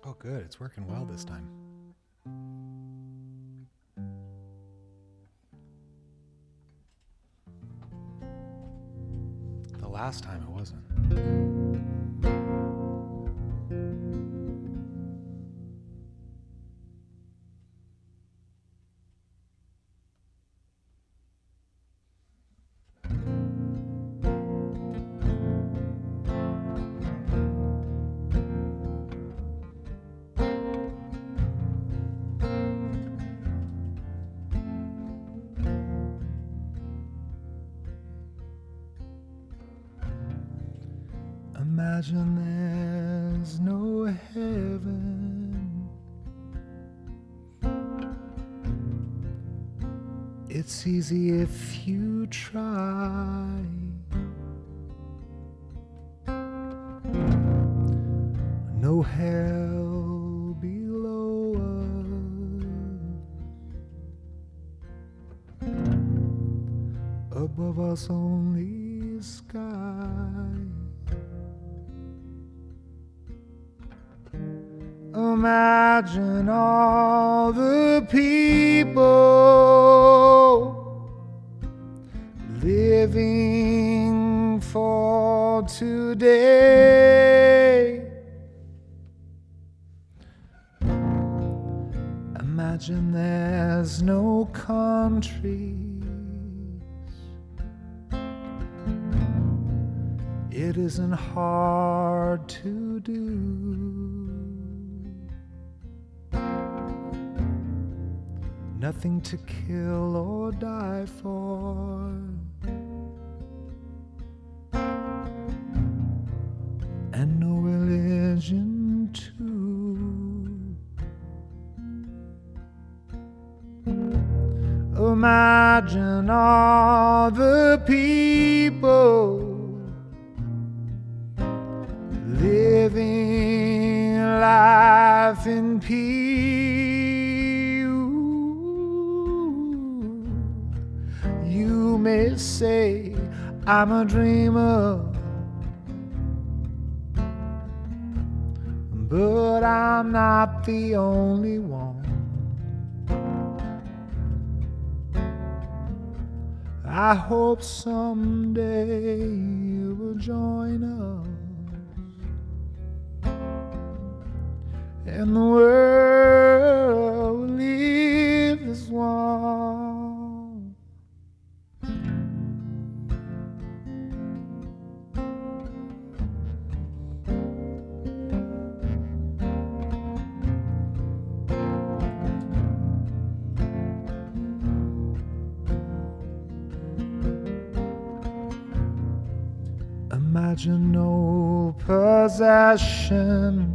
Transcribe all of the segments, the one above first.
Oh, good. It's working well this time. The last time it wasn't. Imagine there's no heaven. It's easy if you try. No hell below us. Above us only sky. Imagine all the people living for today. Imagine there's no countries. It isn't hard to do. Nothing to kill or die for. And no religion too. Imagine all the people living life in peace. You may say I'm a dreamer, but I'm not the only one. I hope someday you will join us, and the world will live as one. Imagine no possessions.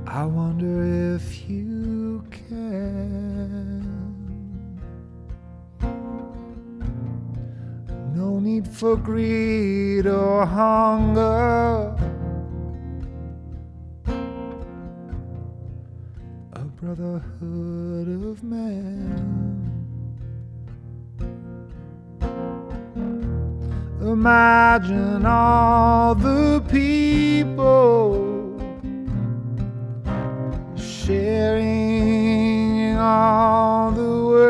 I wonder if you can. No need for greed or hunger. A brotherhood of men. Imagine all the people sharing all the world.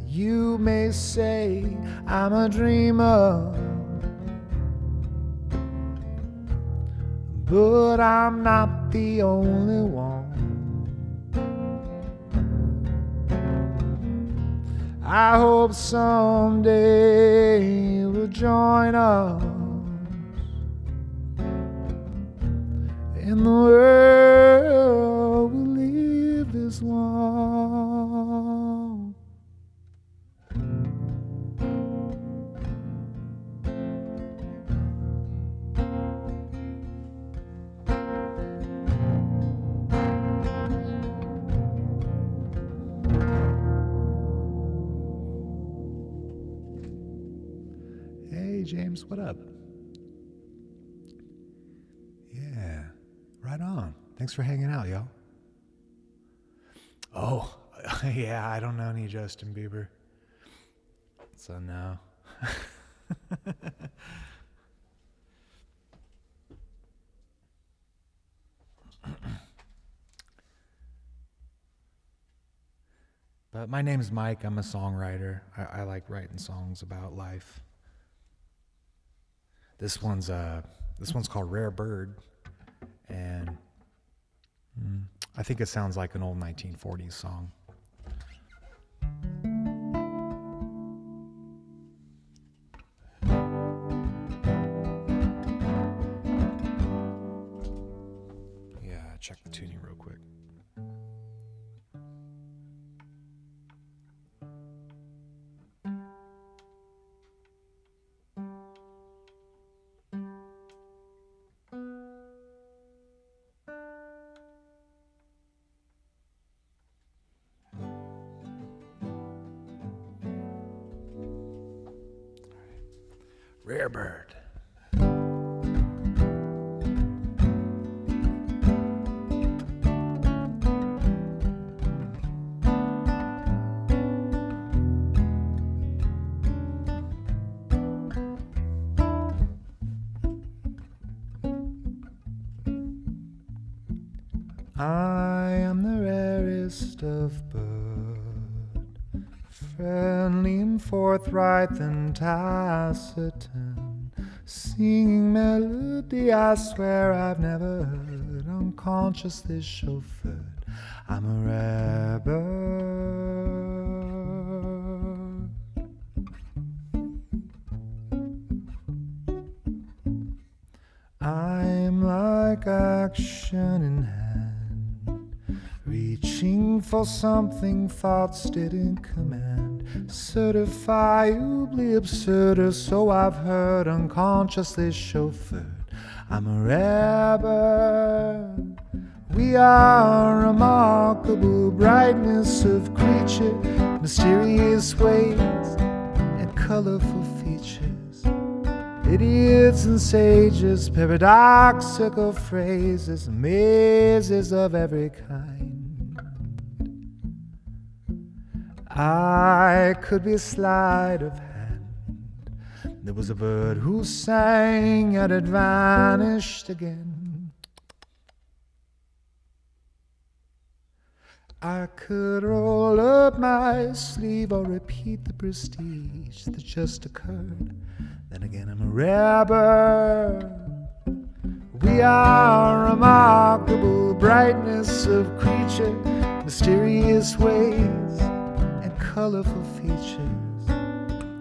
You may say I'm a dreamer, but I'm not the only one. I hope someday you will join us, and the world will live as one. Hey James, what up? Yeah, right on. Thanks for hanging out, yo. Oh, yeah, I don't know any Justin Bieber. So no. But my name's Mike. I'm a songwriter. I like writing songs about life. This one's called Rare Bird, and I think it sounds like an old 1940s song. Yeah, check the tuning real quick. Rare Bird. I am the rarest of bird, friendly and forthright and taciturn, singing melody I swear I've never heard, unconsciously chauffeured. I'm a rare bird. I'm like action in hand, reaching for something thoughts didn't command, certifiably absurd, or so I've heard, unconsciously chauffeured. I'm a rare bird. We are remarkable brightness of creature, mysterious ways and colorful features, idiots and sages, paradoxical phrases, mazes of every kind. I could be a sleight of hand. There was a bird who sang and had vanished again. I could roll up my sleeve or repeat the prestige that just occurred. Then again, I'm a rare bird. We are remarkable brightness of creature, mysterious ways and colorful features,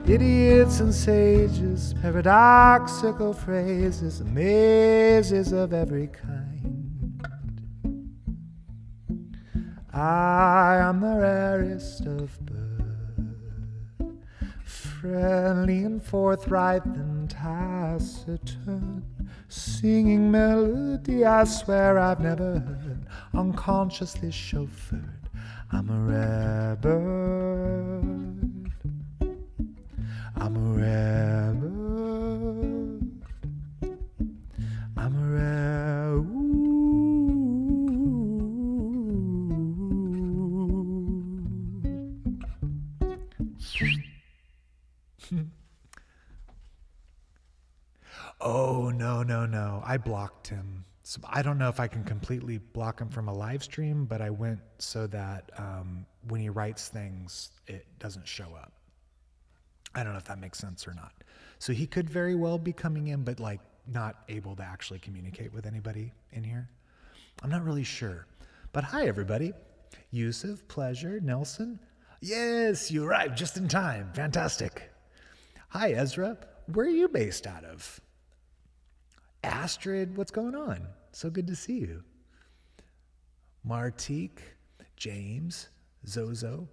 idiots and sages, paradoxical phrases, mazes of every kind. I am the rarest of birds, friendly and forthright and taciturn, singing melody I swear I've never heard, unconsciously chauffeured. I'm a rare bird. I'm a rare bird. I'm a rare Oh, no. I blocked him. So I don't know if I can completely block him from a live stream, but I went so that when he writes things, it doesn't show up. I don't know if that makes sense or not. So he could very well be coming in, but like not able to actually communicate with anybody in here. I'm not really sure. But hi, everybody. Yusuf, Pleasure, Nelson. Yes, you arrived just in time. Fantastic. Hi, Ezra. Where are you based out of? Astrid, what's going on? So good to see you. Martique, James, Zozo,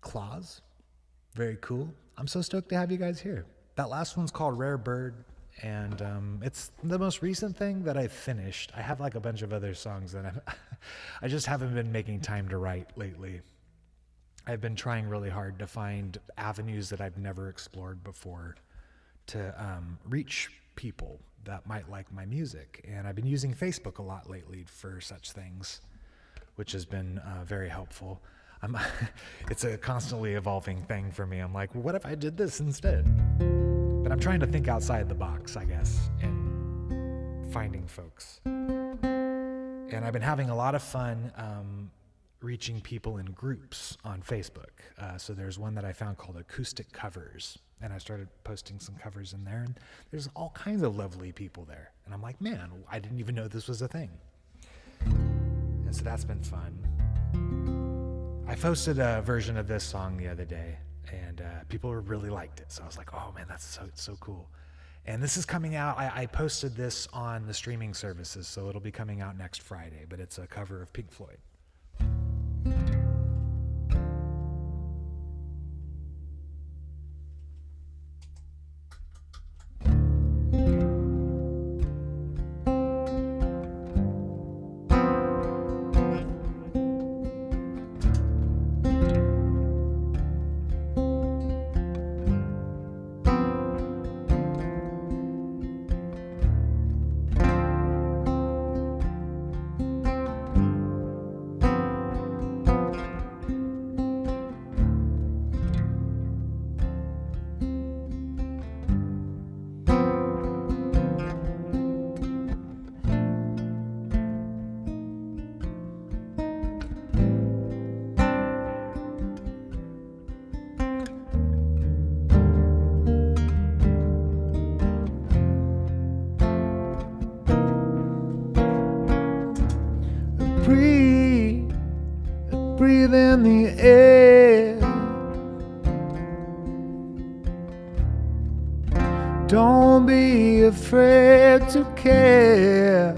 Claus. Very cool. I'm so stoked to have you guys here. That last one's called Rare Bird, and it's the most recent thing that I've finished. I have like a bunch of other songs that I just haven't been making time to write lately. I've been trying really hard to find avenues that I've never explored before to reach people that might like my music. And I've been using Facebook a lot lately for such things, which has been very helpful. I'm it's a constantly evolving thing for me. I'm like, well, what if I did this instead? But I'm trying to think outside the box, I guess, and finding folks. And I've been having a lot of fun reaching people in groups on Facebook. So there's one that I found called Acoustic Covers, and I started posting some covers in there, and there's all kinds of lovely people there. And I'm like, man, I didn't even know this was a thing. And so that's been fun. I posted a version of this song the other day, and people really liked it. So I was like, oh man, that's so cool. And this is coming out. I posted this on the streaming services, so it'll be coming out next Friday, but it's a cover of Pink Floyd. Breathe in the air. Don't be afraid to care.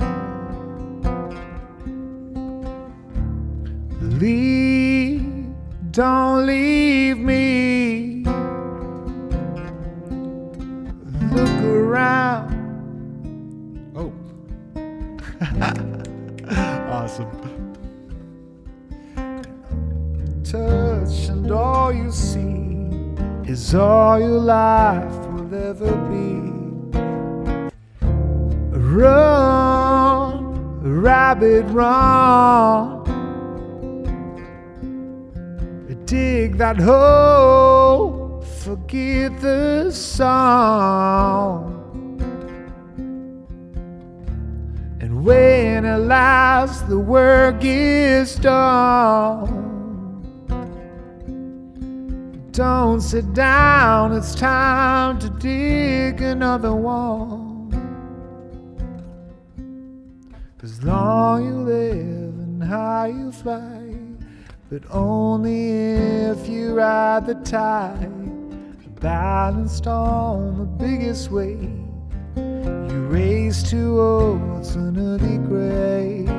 Don't leave me. Look around. Oh. Awesome. Touch, and all you see is all your life will ever be. Run, rabbit, run. Dig that hole, forget the song. And when at last the work is done, don't sit down, it's time to dig another one. 'Cause long you live and high you fly, but only if you ride the tide. Balanced on the biggest wave, you race towards an early grave.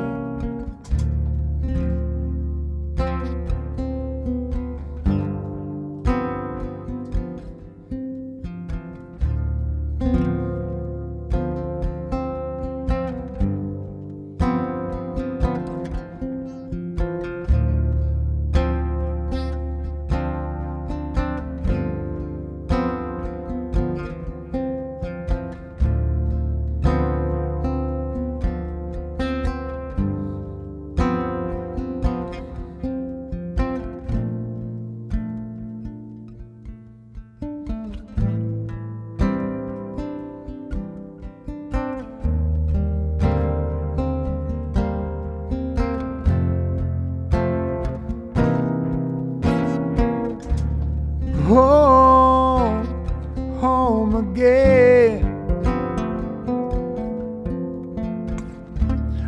Home again.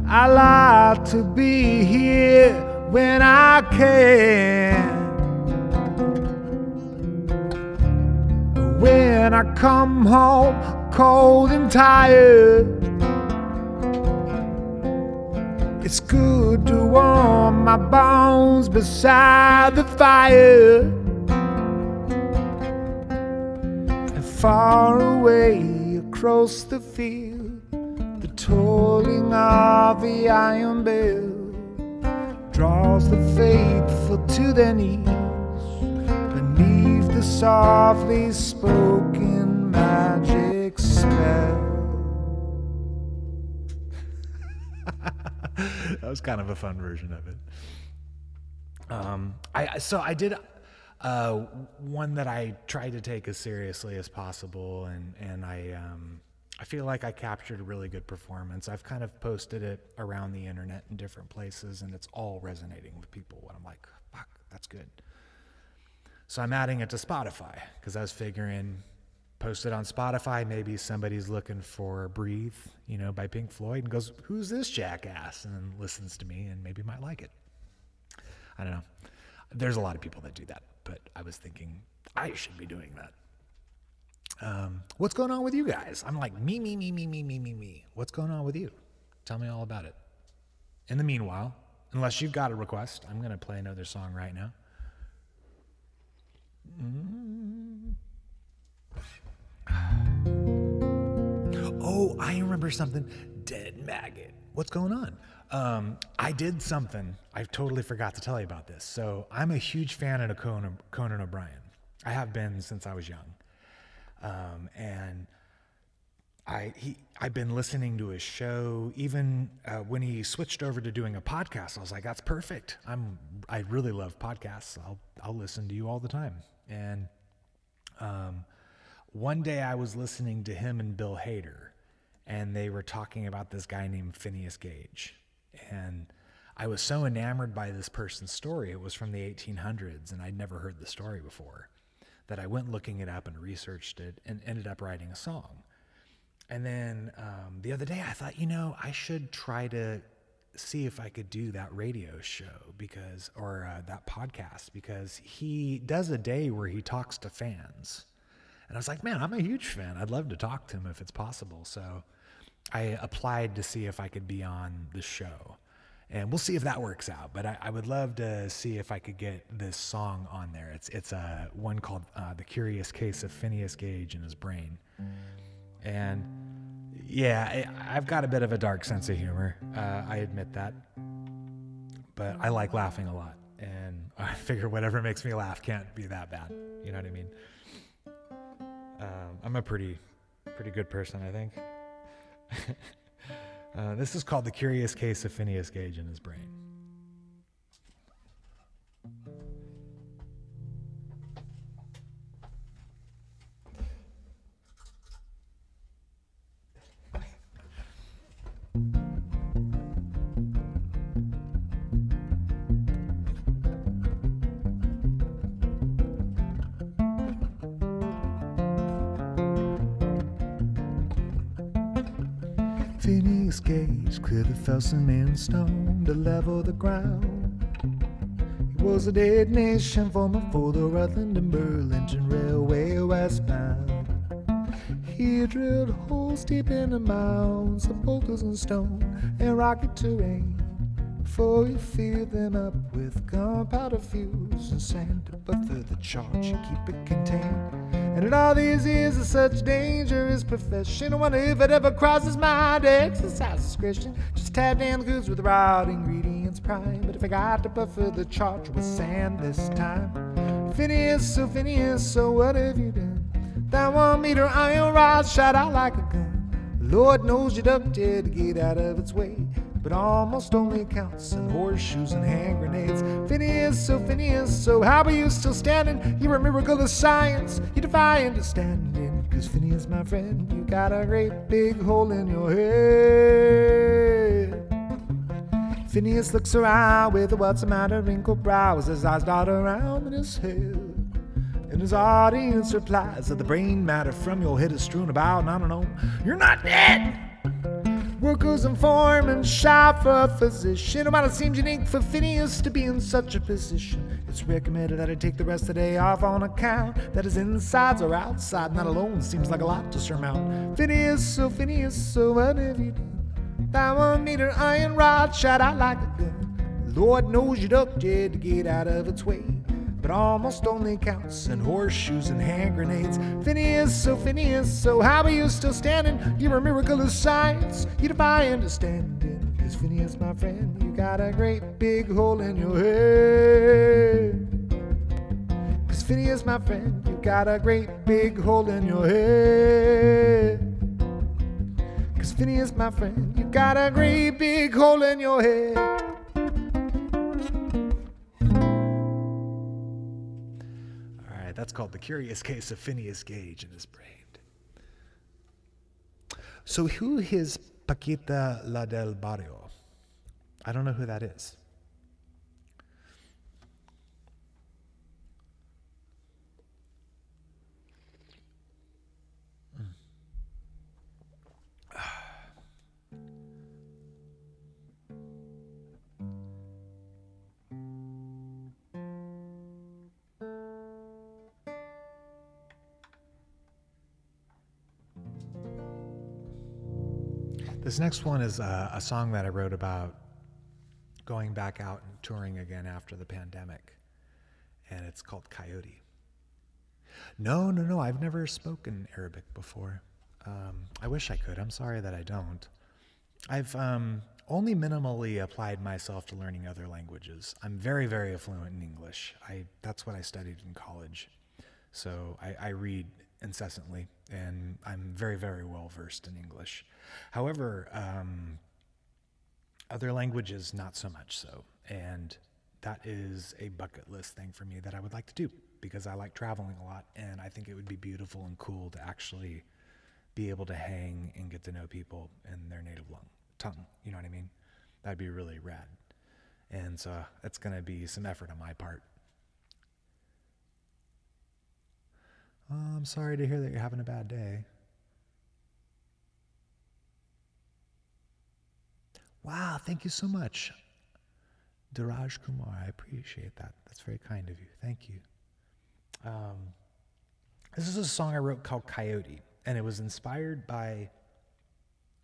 I like to be here when I can. When I come home cold and tired, it's good to warm my bones beside the fire. Far away across the field, the tolling of the iron bell draws the faithful to their knees beneath the softly spoken magic spell. That was kind of a fun version of it. I did one that I tried to take as seriously as possible, and I feel like I captured a really good performance. I've kind of posted it around the internet in different places, and it's all resonating with people. And I'm like, fuck, that's good. So I'm adding it to Spotify because I was figuring, post it on Spotify, maybe somebody's looking for Breathe, by Pink Floyd, and goes, who's this jackass? And then listens to me and maybe might like it. I don't know. There's a lot of people that do that, but I was thinking I should be doing that. What's going on with you guys? I'm like, me. What's going on with you? Tell me all about it. In the meanwhile, unless you've got a request, I'm going to play another song right now. Oh, I remember something. Dead Maggot. What's going on? I did something. I totally forgot to tell you about this. So I'm a huge fan of Conan O'Brien. I have been since I was young. And I've been listening to his show. Even when he switched over to doing a podcast, I was like, that's perfect. I really love podcasts. I'll listen to you all the time. And one day I was listening to him and Bill Hader, and they were talking about this guy named Phineas Gage. And I was so enamored by this person's story. It was from the 1800s, and I'd never heard the story before, that I went looking it up and researched it and ended up writing a song. And then the other day I thought, I should try to see if I could do that radio show or that podcast, because he does a day where he talks to fans. And I was like, man, I'm a huge fan. I'd love to talk to him if it's possible. So I applied to see if I could be on the show. And we'll see if that works out. But I would love to see if I could get this song on there. It's one called The Curious Case of Phineas Gage and His Brain. And yeah, I've got a bit of a dark sense of humor. I admit that. But I like laughing a lot. And I figure whatever makes me laugh can't be that bad. You know what I mean? I'm a pretty good person, I think. This is called The Curious Case of Phineas Gage and His Brain. Phineas Gage cleared the felsen and stone to level the ground. He was a dead nation foreman for the Rutland and Burlington Railway westbound. He drilled holes deep in the mounds of boulders and stone and rocky terrain before you fill them up with gunpowder fuels and sand to buffer the charge and keep it contained. And in all these years of such dangerous profession, I wonder if it ever crosses my mind to exercise discretion. Just tap down the goods with raw ingredients prime. But if I got to buffer the charge with sand this time, Phineas, so what have you done? That 1 meter iron rod shot out like a gun. Lord knows you ducked it to get out of its way, but almost only counts in horseshoes and hand grenades. Phineas, so how are you still standing? You're a miracle of science, you defy understanding. 'Cause Phineas, my friend, you got a great big hole in your head. Phineas looks around with a what's the matter wrinkled brow as his eyes dart around in his head. And his audience replies that the brain matter from your head is strewn about, and I don't know, you're not dead. Workers and foremen shop for a physician. It might have seemed unique for Phineas to be in such a position. It's recommended that he take the rest of the day off on account that his insides are outside, and that alone seems like a lot to surmount. Phineas, so what have you done? That 1 meter iron rod shot out like a gun. Lord knows you ducked it to get out of its way, but almost only counts in horseshoes and hand grenades. Phineas, so how are you still standing? You're a miracle of science, you defy understanding. 'Cause Phineas, my friend, you got a great big hole in your head. 'Cause Phineas, my friend, you got a great big hole in your head. 'Cause Phineas, my friend, you got a great big hole in your head. right, that's called The Curious Case of Phineas Gage and His Brain. So who is Paquita la del Barrio? I don't know who that is. This next one is a song that I wrote about going back out and touring again after the pandemic, and it's called Coyote. No, I've never spoken Arabic before. I wish I could. I'm sorry that I don't. I've only minimally applied myself to learning other languages. I'm very, very fluent in English. That's what I studied in college. So I read incessantly, and I'm very, very well versed in English. However, other languages, not so much so. And that is a bucket list thing for me that I would like to do, because I like traveling a lot, and I think it would be beautiful and cool to actually be able to hang and get to know people in their native tongue. You know what I mean? That'd be really rad. And so that's going to be some effort on my part. I'm sorry to hear that you're having a bad day. Wow, thank you so much. Diraj Kumar, I appreciate that. That's very kind of you. Thank you. This is a song I wrote called Coyote, and it was inspired by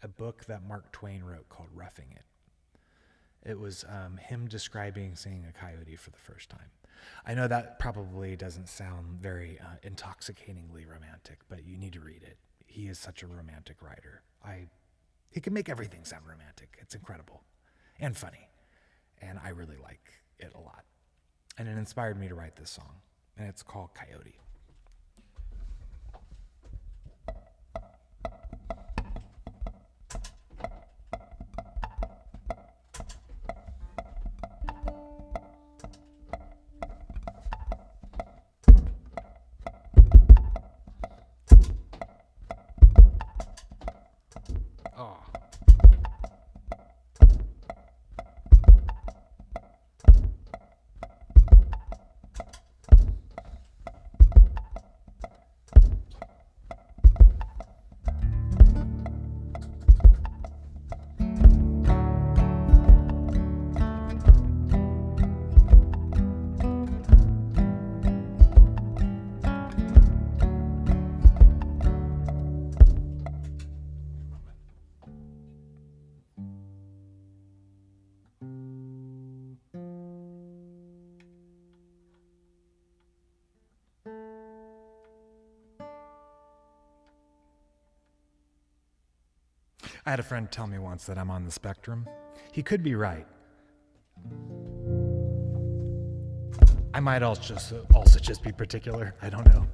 a book that Mark Twain wrote called Roughing It. It was him describing seeing a coyote for the first time. I know that probably doesn't sound very intoxicatingly romantic, but you need to read it. He is such a romantic writer. He can make everything sound romantic. It's incredible and funny, and I really like it a lot. And it inspired me to write this song, and it's called Coyote. I had a friend tell me once that I'm on the spectrum. He could be right. I might also just be particular. I don't know.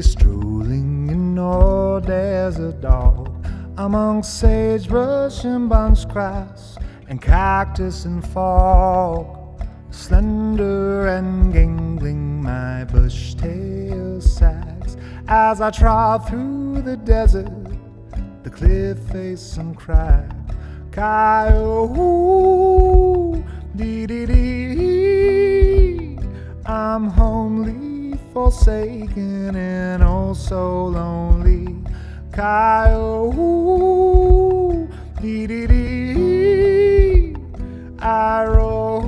Strolling in all desert dog among sagebrush and bunch grass and cactus and fog, slender and gangling my bush tail sags as I trod through the desert, the cliff face and crag. Coyote, dee dee dee, I'm homely, forsaken and oh so lonely. Coyote, dee dee dee, I roll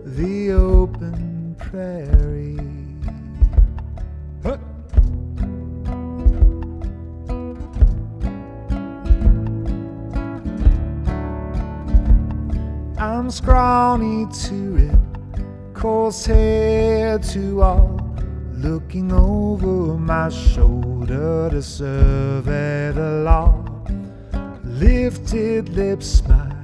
the open prairie. Huh. I'm scrawny to it, coarse hair to all looking over my shoulder to survey the law. Lifted lips smile,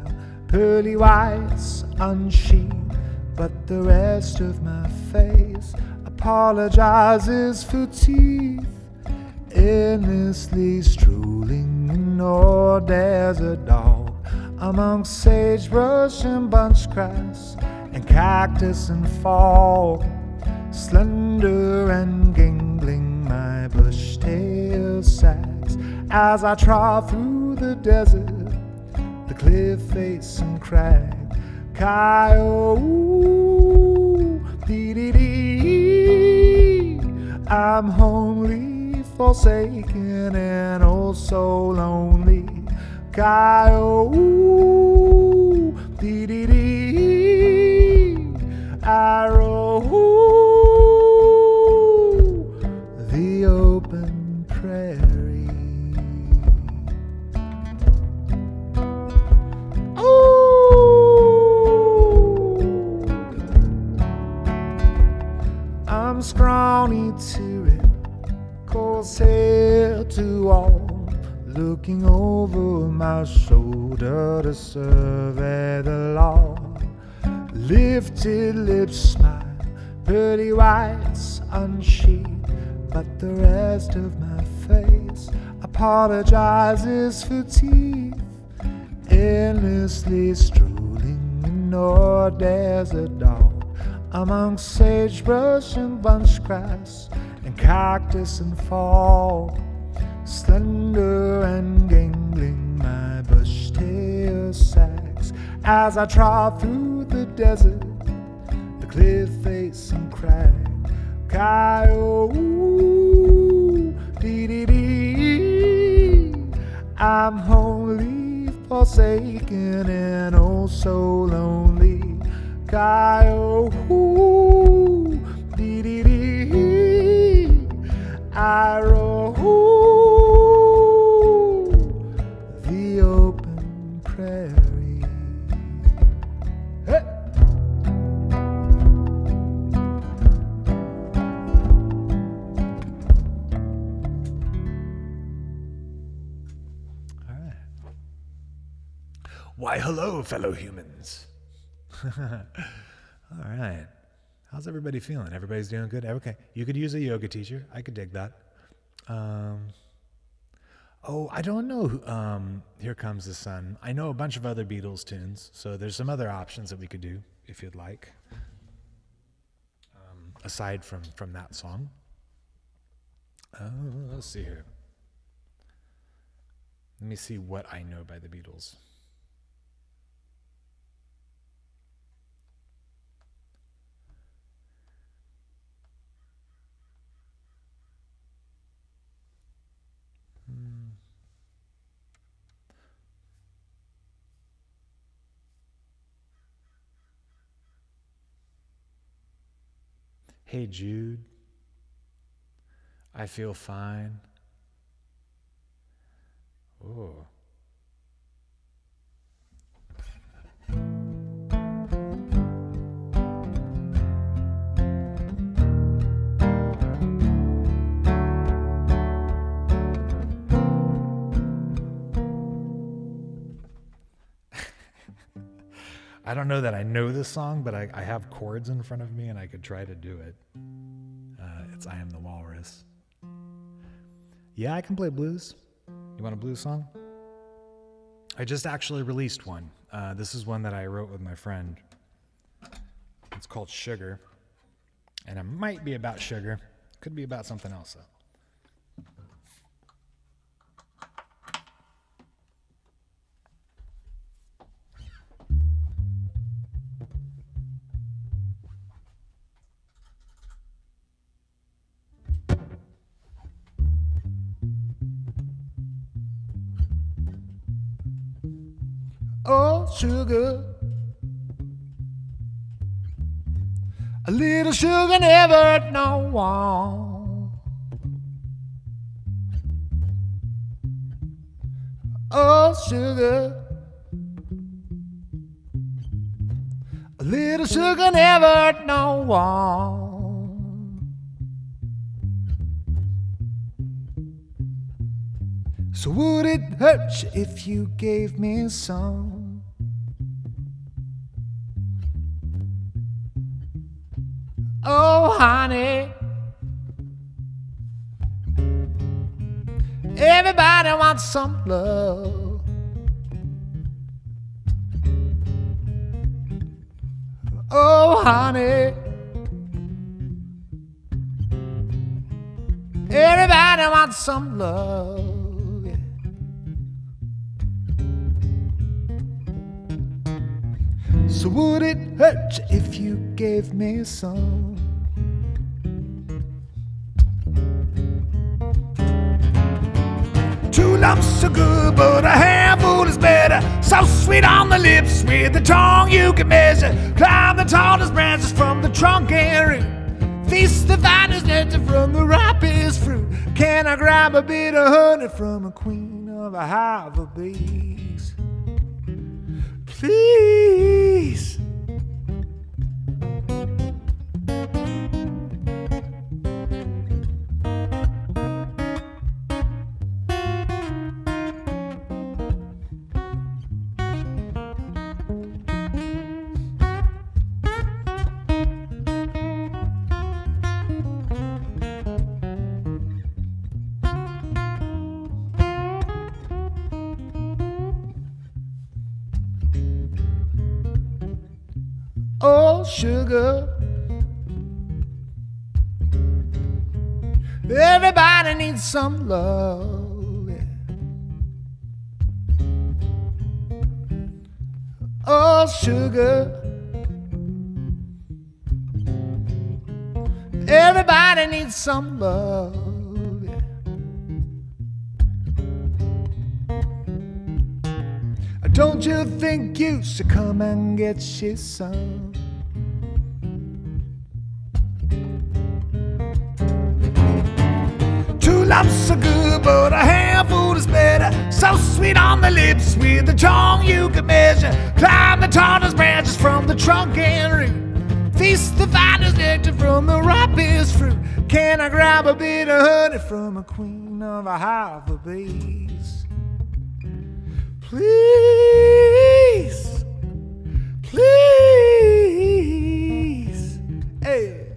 pearly whites unsheathed, but the rest of my face apologizes for teeth. Endlessly strolling in order as a dog among sagebrush and bunch grass and cactus and fall. Slender and gangling, my bush tail sags as I trot through the desert, the cliff face and crag. Kiowa, dee-dee-dee, I'm homely, forsaken, and oh so lonely. Kiowa, dee-dee-dee, I row the open prairie. I'm scrawny to it, coarse hair to all, looking over my shoulder to survey the law. Lifted lips smile, pearly whites unsheathed, but the rest of my face apologizes for teeth. Endlessly strolling in order as a dog among sagebrush and bunch grass and cactus and fall. Slender and gangling, my bush tail sags as I trot through the desert, the cliff face and crag. Kiowa, dee-dee-dee, I'm wholly forsaken and oh so lonely. Kiowa, dee-dee-dee, I row the open prairie. Hey! All right. Why, hello, fellow humans. All right. How's everybody feeling? Everybody's doing good? Okay. You could use a yoga teacher. I could dig that. I don't know. Here Comes the Sun. I know a bunch of other Beatles tunes, so there's some other options that we could do if you'd like, aside from that song. Let's see here. Let me see what I know by the Beatles. Hey Jude, I feel fine. Oh. I don't know that I know this song, but I have chords in front of me and I could try to do it. It's I Am the Walrus. Yeah, I can play blues. You want a blues song? I just actually released one. This is one that I wrote with my friend. It's called Sugar. And it might be about sugar. Could be about something else, though. Oh, sugar, a little sugar never hurt no one. Oh, sugar, a little sugar never hurt no one. So would it hurt you if you gave me some? Oh, honey, everybody wants some love. Oh, honey, everybody wants some love. Yeah. So would it hurt you if you gave me some? Two lumps are good, but a handful is better. So sweet on the lips, with the tongue you can measure. Climb the tallest branches from the trunk and root. Feast the finest nectar from the ripest fruit. Can I grab a bit of honey from a queen of a hive of bees? Please. Oh, sugar, everybody needs some love. Yeah. Oh, sugar, everybody needs some love. Yeah. Don't you think you should come and get you some? Two lumps are good, but a handful is better. So sweet on the lips, with the tongue you can measure. Climb the tallest branches from the trunk and root. Feast the finest nectar from the ripest fruit. Can I grab a bit of honey from a queen of a hive of bees? Please, please, hey.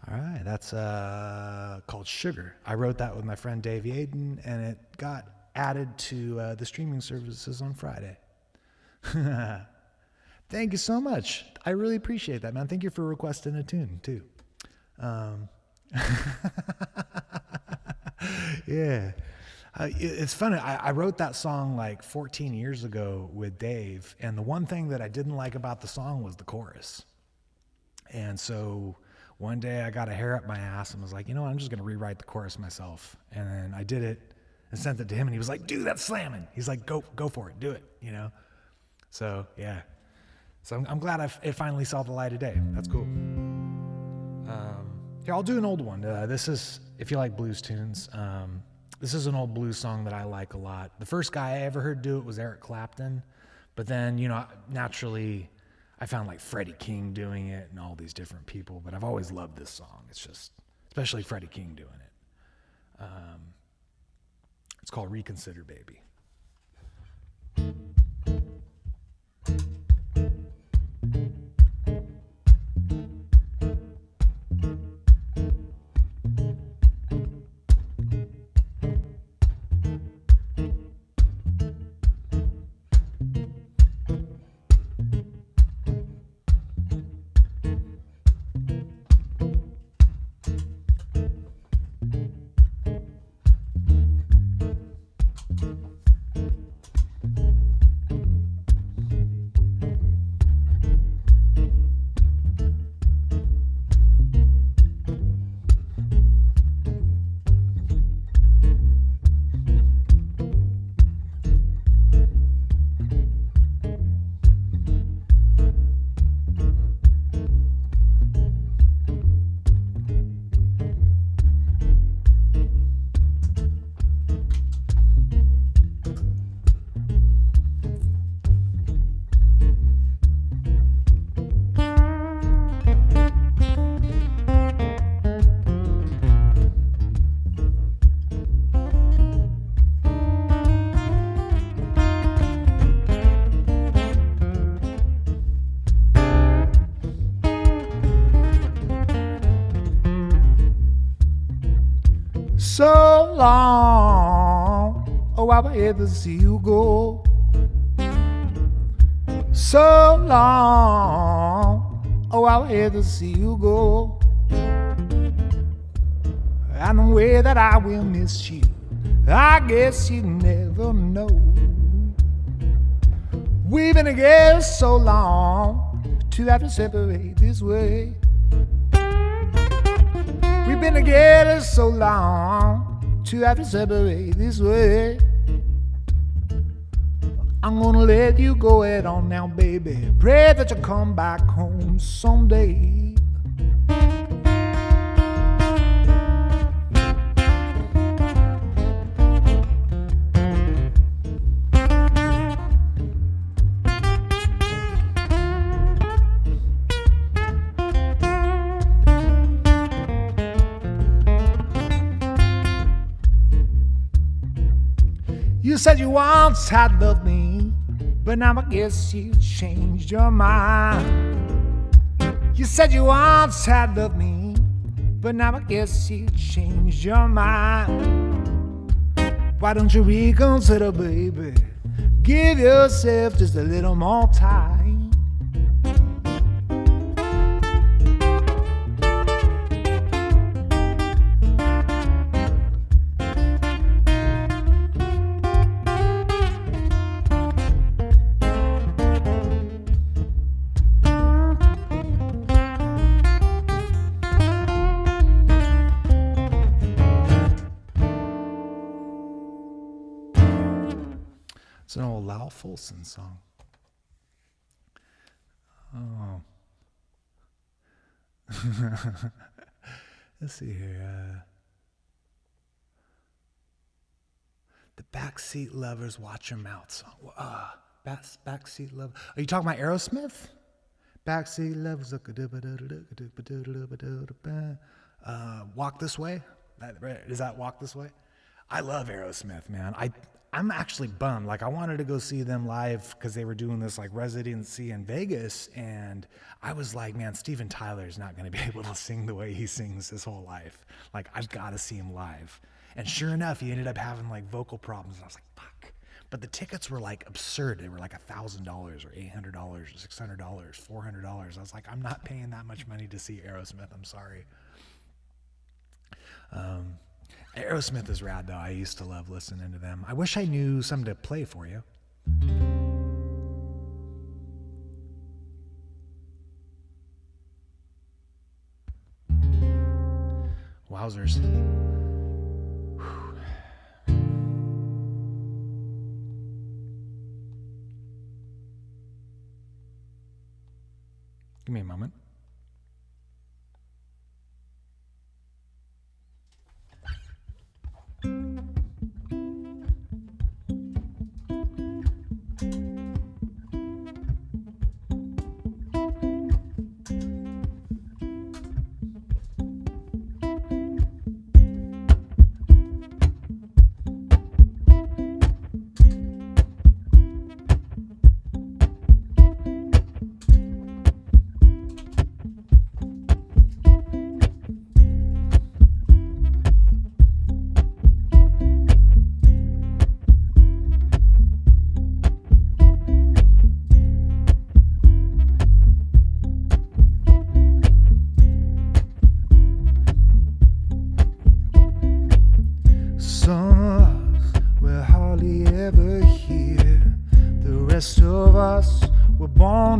All right, that's called Sugar. I wrote that with my friend Dave Yaden, and it got added to the streaming services on Friday. Thank you so much. I really appreciate that, man. Thank you for requesting a tune, too. Yeah. It's funny. I wrote that song like 14 years ago with Dave, and the one thing that I didn't like about the song was the chorus. And so one day I got a hair up my ass and was like, you know what, I'm just going to rewrite the chorus myself. And then I did it and sent it to him, and he was like, dude, that's slamming. He's like, go for it. Do it, you know? So, yeah. So I'm glad it finally saw the light of day. That's cool. Here, I'll do an old one. This is, if you like blues tunes, this is an old blues song that I like a lot. The first guy I ever heard do it was Eric Clapton. But then, you know, naturally, I found like Freddie King doing it and all these different people. But I've always loved this song. It's just, especially Freddie King doing it. It's called Reconsider Baby. long, oh, I would hate to see you go. So long, oh, I would hate to see you go. And the way that I will miss you, I guess you never know. We've been together so long to have to separate this way. We've been together so long to have to separate this way. I'm gonna let you go head on now, baby. Pray that you come back home someday. You said you once had loved me, but now I guess you changed your mind. You said you once had loved me, but now I guess you changed your mind. Why don't you reconsider, baby? Give yourself just a little more time. It's an old Lal Folsom song. Oh. Let's see here. The Backseat Lovers Watch Your Mouth song. Backseat Love. Are you talking about Aerosmith? Backseat Lovers. Walk This Way? Is that Walk This Way? I love Aerosmith, man. I'm actually bummed. Like, I wanted to go see them live because they were doing this like residency in Vegas, and I was like, man, Steven Tyler's not going to be able to sing the way he sings his whole life. Like, I've got to see him live. And sure enough, he ended up having like vocal problems. And I was like, fuck. But the tickets were like absurd. They were like $1,000 or $800 or $600, $400. I was like, I'm not paying that much money to see Aerosmith. I'm sorry. Aerosmith is rad, though. I used to love listening to them. I wish I knew something to play for you. Wowzers. Whew. Give me a moment.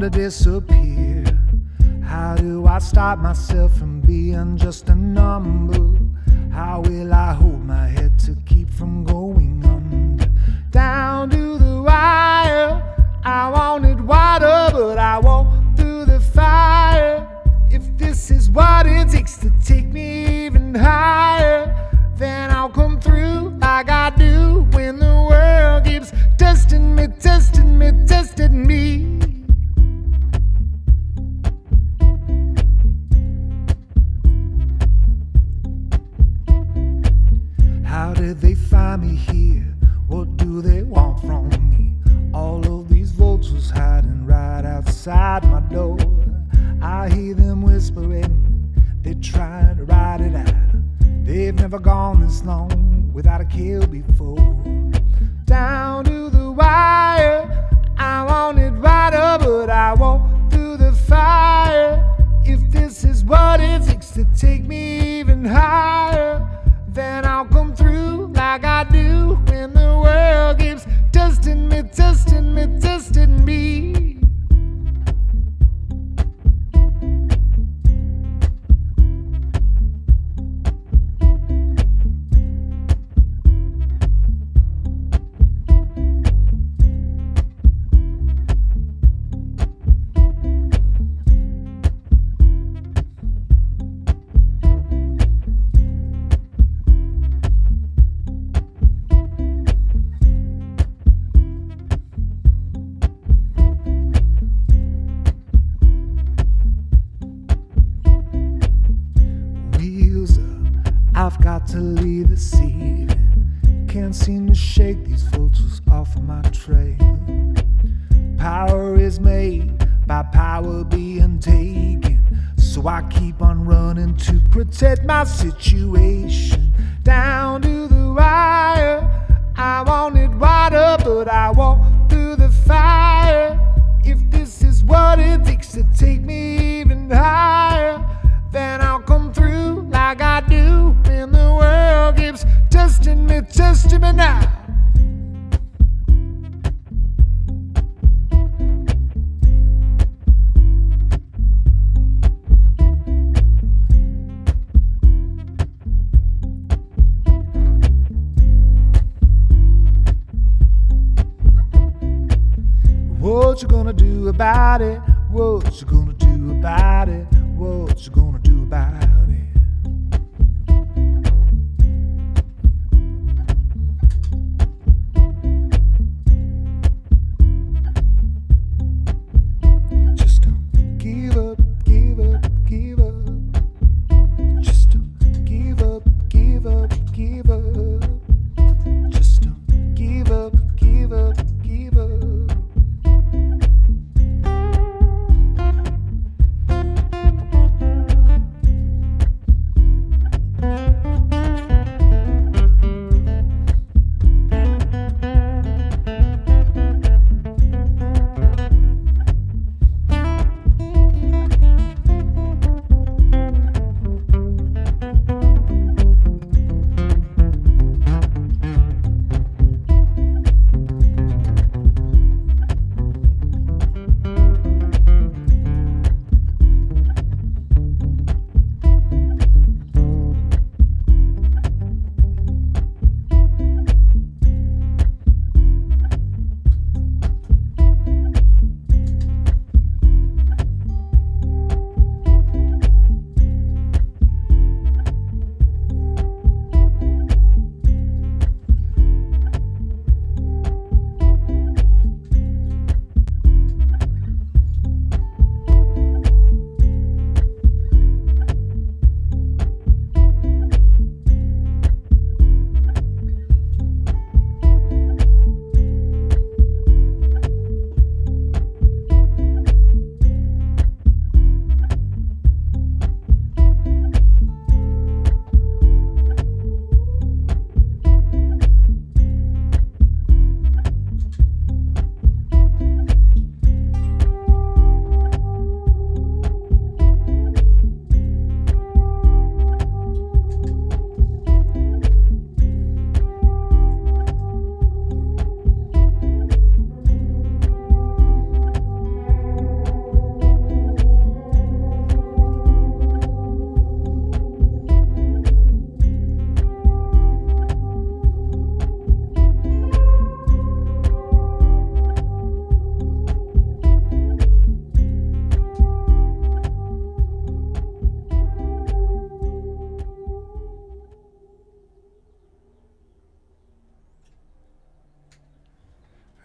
To disappear. How do I stop myself from being just a number? How will I hold my head to keep from going under? Down to the wire, I wanted water, but I walked through the fire. If this is what it takes to take me even higher, then I'll come through like I do when the world keeps testing me, testing me, testing me. How did they find me here? What do they want from me? All of these vultures hiding right outside my door. I hear them whispering, they're trying to ride it out. They've never gone this long without a kill before. Down to the wire, I want it right, but I won't through the fire. If this is what it takes to take me even higher, then I'll come through like I do when the world keeps testing me, testing me, testing me. I've got to leave this evening. Can't seem to shake these vultures off of my trail. Power is made by power being taken, so I keep on running to protect my situation. Down to the wire, I want it wider, but I walk through the fire. If this is what it takes to take me even higher, then I'll come through like I do when the world keeps testing me now. What you gonna do about it? What you gonna do about it? What you gonna do about it? Just don't give up, give up, give up. Just don't give up, give up, give up. Just don't give up, give up, give up.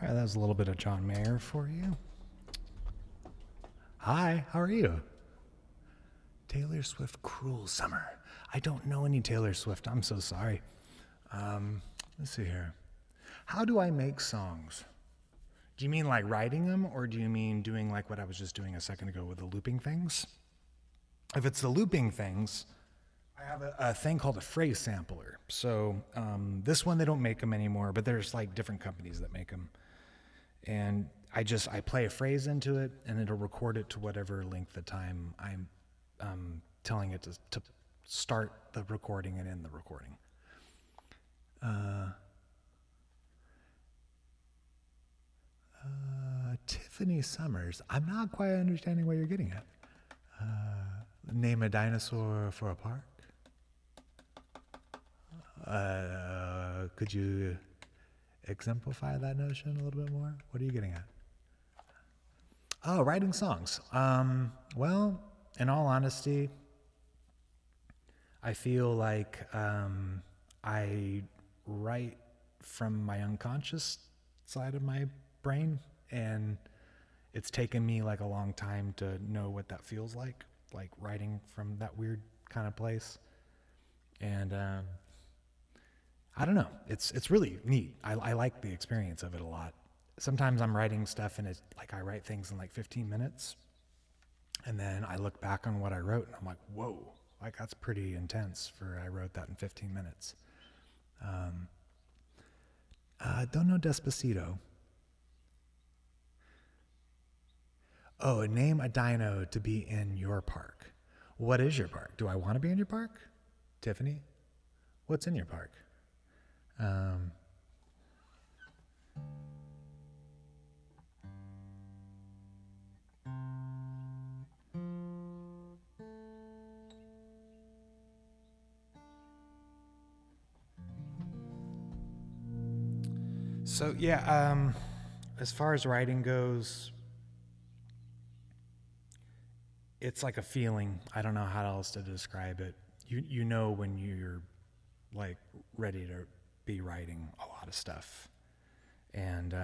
All right, that was a little bit of John Mayer for you. Hi, how are you? Taylor Swift, Cruel Summer. I don't know any Taylor Swift. I'm so sorry. Let's see here. How do I make songs? Do you mean like writing them, or do you mean doing like what I was just doing a second ago with the looping things? If it's the looping things, I have a thing called a phrase sampler. So this one, they don't make them anymore, but there's like different companies that make them. And I play a phrase into it, and it'll record it to whatever length of time I'm telling it to start the recording and end the recording. Tiffany Summers. I'm not quite understanding what you're getting at. Name a dinosaur for a park. Could you exemplify that notion a little bit more? What are you getting at? Oh, writing songs. Well, in all honesty, I feel like I write from my unconscious side of my brain, and it's taken me like a long time to know what that feels like writing from that weird kind of place. And I don't know, it's really neat. I like the experience of it a lot. Sometimes I'm writing stuff and it's like I write things in like 15 minutes, and then I look back on what I wrote and I'm like, whoa, like that's pretty intense for I wrote that in 15 minutes. Don't know Despacito. Oh, name a dino to be in your park. What is your park? Do I want to be in your park? Tiffany? What's in your park? So yeah, as far as writing goes, it's like a feeling. I don't know how else to describe it. You know when you're like ready to be writing a lot of stuff. And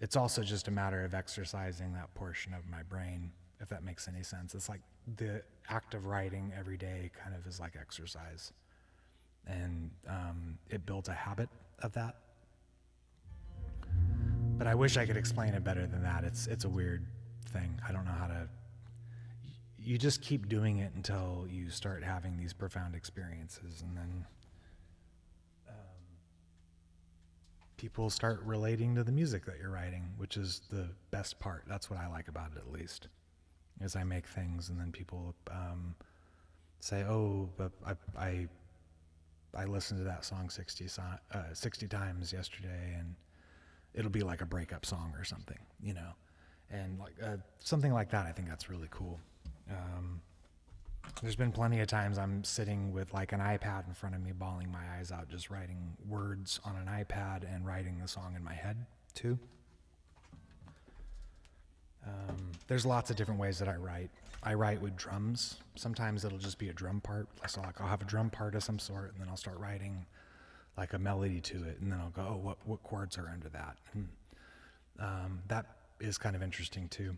it's also just a matter of exercising that portion of my brain, if that makes any sense. It's like the act of writing every day kind of is like exercise. And it builds a habit of that. But I wish I could explain it better than that. It's a weird thing. I don't know how to. You just keep doing it until you start having these profound experiences, and then people start relating to the music that you're writing, which is the best part. That's what I like about it, at least, is I make things and then people say, oh, but I listened to that song 60 times yesterday, and it'll be like a breakup song or something, you know, and like something like that. I think that's really cool. There's been plenty of times I'm sitting with like an iPad in front of me, bawling my eyes out, just writing words on an iPad and writing the song in my head too. There's lots of different ways that I write. I write with drums. Sometimes it'll just be a drum part. So like I'll have a drum part of some sort, and then I'll start writing like a melody to it, and then I'll go, oh, what chords are under that? And that is kind of interesting too.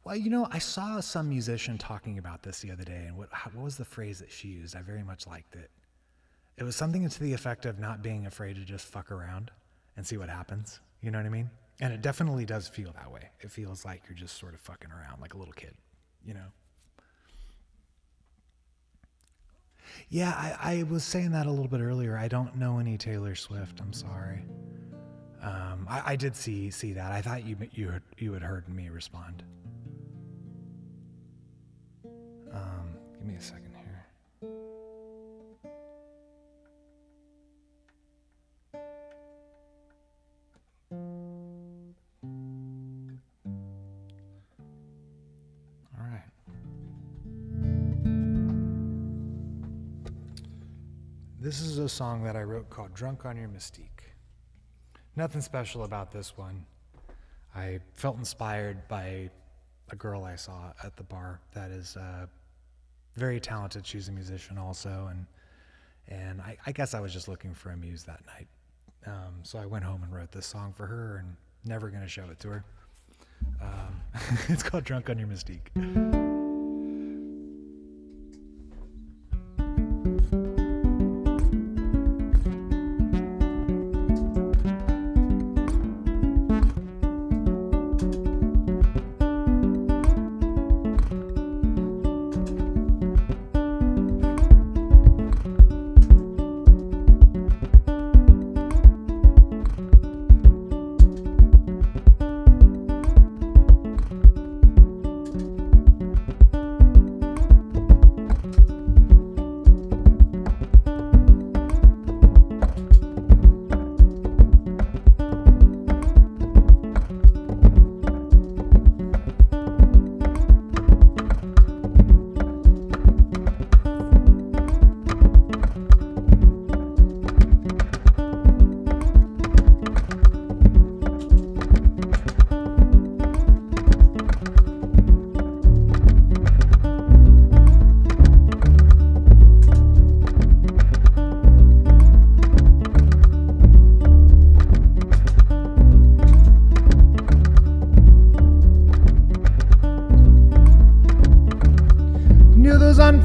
Well, you know, I saw some musician talking about this the other day, and what was the phrase that she used? I very much liked it. It was something to the effect of not being afraid to just fuck around and see what happens. You know what I mean? And it definitely does feel that way. It feels like you're just sort of fucking around like a little kid, you know? Yeah, I was saying that a little bit earlier. I don't know any Taylor Swift. I'm sorry. I did see that. I thought you had heard me respond. Give me a second here. All right. This is a song that I wrote called Drunk on Your Mystique. Nothing special about this one. I felt inspired by a girl I saw at the bar that is very talented. She's a musician also, and I guess I was just looking for a muse that night. So I went home and wrote this song for her, and never gonna show it to her. It's called Drunk on Your Mystique.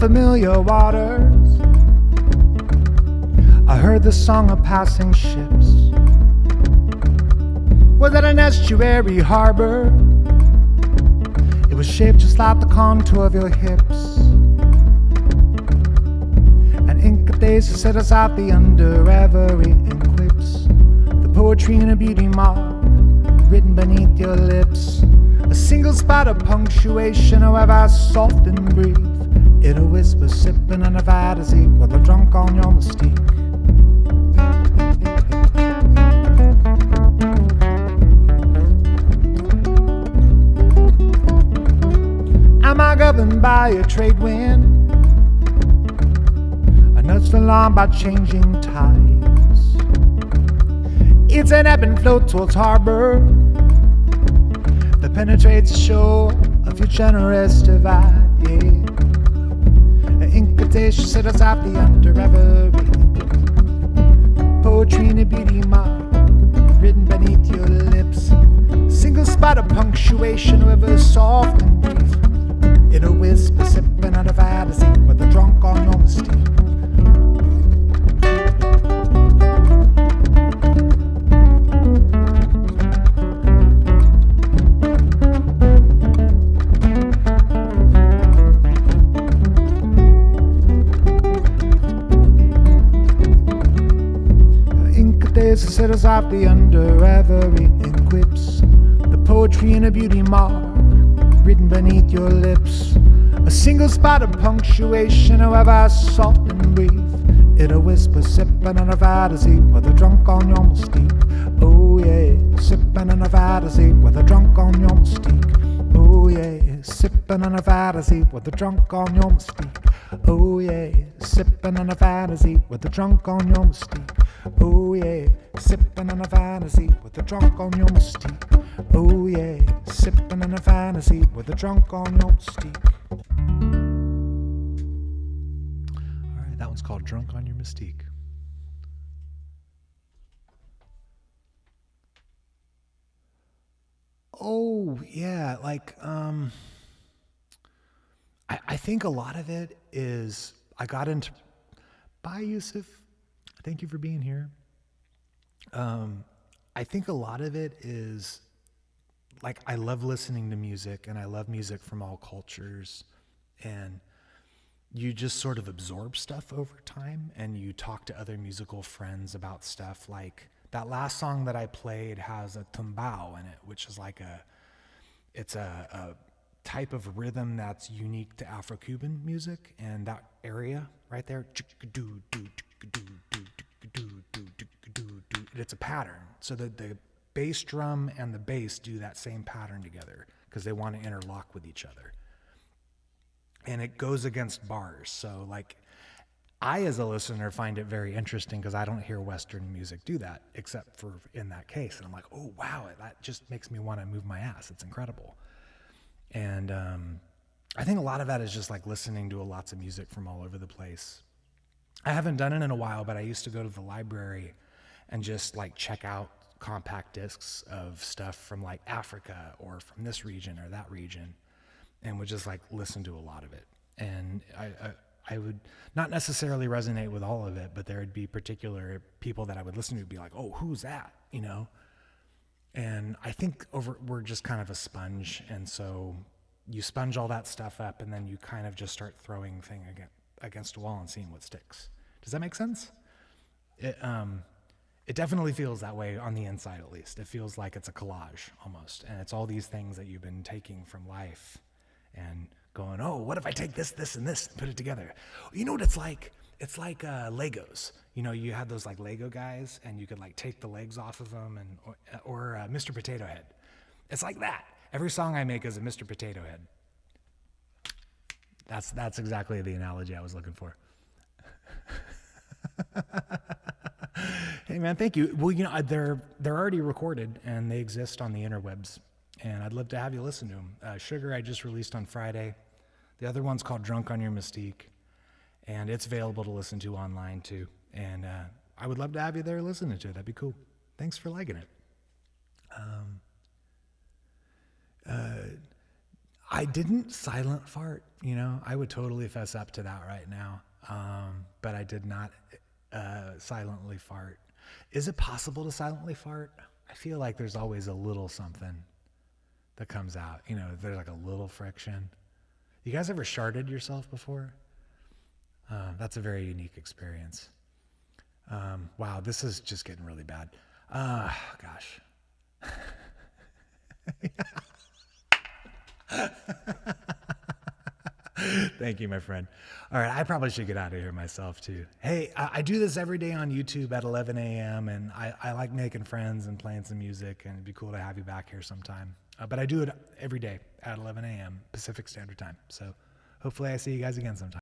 unfamiliar waters. I heard the song of passing ships. Was at an estuary harbor. It was shaped just like the contour of your hips. And Inca days to set us out the under every eclipse. The poetry in a beauty mark written beneath your lips. A single spot of punctuation, however soft and brief. In a whisper, sipping on a fantasy while I'm drunk on your mystique. Am I governed by a trade wind? A nudged along by changing tides. It's an ebb and flow towards harbor that penetrates the shore of your generous divide, yeah. Incantation set us out the under every poetry in a beauty mark written beneath your lips. Single spot of punctuation, however soft and brief. In a whisper, sipping out of fantasy with a drunk on your mystique. To set us off the under every eclipse. The poetry in a beauty mark written beneath your lips. A single spot of punctuation, however soft and brief. In a whisper, sipping on a fantasy with a drunk on your mystique. Oh yeah, sipping on a fantasy with a drunk on your mystique. Oh yeah, sipping on a fantasy with a drunk on your mystique. Oh yeah, sipping on a fantasy with a drunk on your mystique. Oh yeah, sipping on a fantasy with a drunk on your mystique. Oh yeah, sipping on a fantasy with a drunk on your mystique. All right, that one's called Drunk on Your Mystique. Oh yeah, like I think a lot of it is I got into. Bye, Yusuf. Thank you for being here. I think a lot of it is like I love listening to music, and I love music from all cultures, and you just sort of absorb stuff over time, and you talk to other musical friends about stuff. Like that last song that I played has a tumbao in it, which is like it's a type of rhythm that's unique to Afro-Cuban music, and that area right there, it's a pattern. So that the bass drum and the bass do that same pattern together because they want to interlock with each other. And it goes against bars. So like I, as a listener, find it very interesting because I don't hear Western music do that except for in that case. And I'm like, oh, wow, that just makes me want to move my ass. It's incredible. And I think a lot of that is just like listening to lots of music from all over the place. I haven't done it in a while, but I used to go to the library and just like check out compact discs of stuff from like Africa or from this region or that region, and would just like listen to a lot of it. And I would not necessarily resonate with all of it, but there would be particular people that I would listen to be like, oh, who's that? You know? And I think we're just kind of a sponge. And so you sponge all that stuff up, and then you kind of just start throwing thing against a wall and seeing what sticks. Does that make sense? It definitely feels that way on the inside, at least. It feels like it's a collage almost. And it's all these things that you've been taking from life and going, oh, what if I take this, this, and this and put it together? You know what it's like? It's like Legos. You know, you had those like Lego guys, and you could like take the legs off of them, and or Mr. Potato Head. It's like that. Every song I make is a Mr. Potato Head. That's exactly the analogy I was looking for. Hey man, thank you. Well, you know, they're already recorded and they exist on the interwebs, and I'd love to have you listen to them. Sugar I just released on Friday. The other one's called Drunk on Your Mystique, and it's available to listen to online too. And I would love to have you there listening to it. That'd be cool. Thanks for liking it. I didn't silent fart, you know, I would totally fess up to that right now. But I did not silently fart. Is it possible to silently fart? I feel like there's always a little something that comes out. You know, there's like a little friction. You guys ever sharted yourself before? That's a very unique experience. Wow, this is just getting really bad. Gosh. Thank you, my friend. All right, I probably should get out of here myself too. Hey, I do this every day on YouTube at 11 a.m. and I like making friends and playing some music, and it'd be cool to have you back here sometime. But I do it every day at 11 a.m. Pacific Standard Time. So hopefully I see you guys again sometime.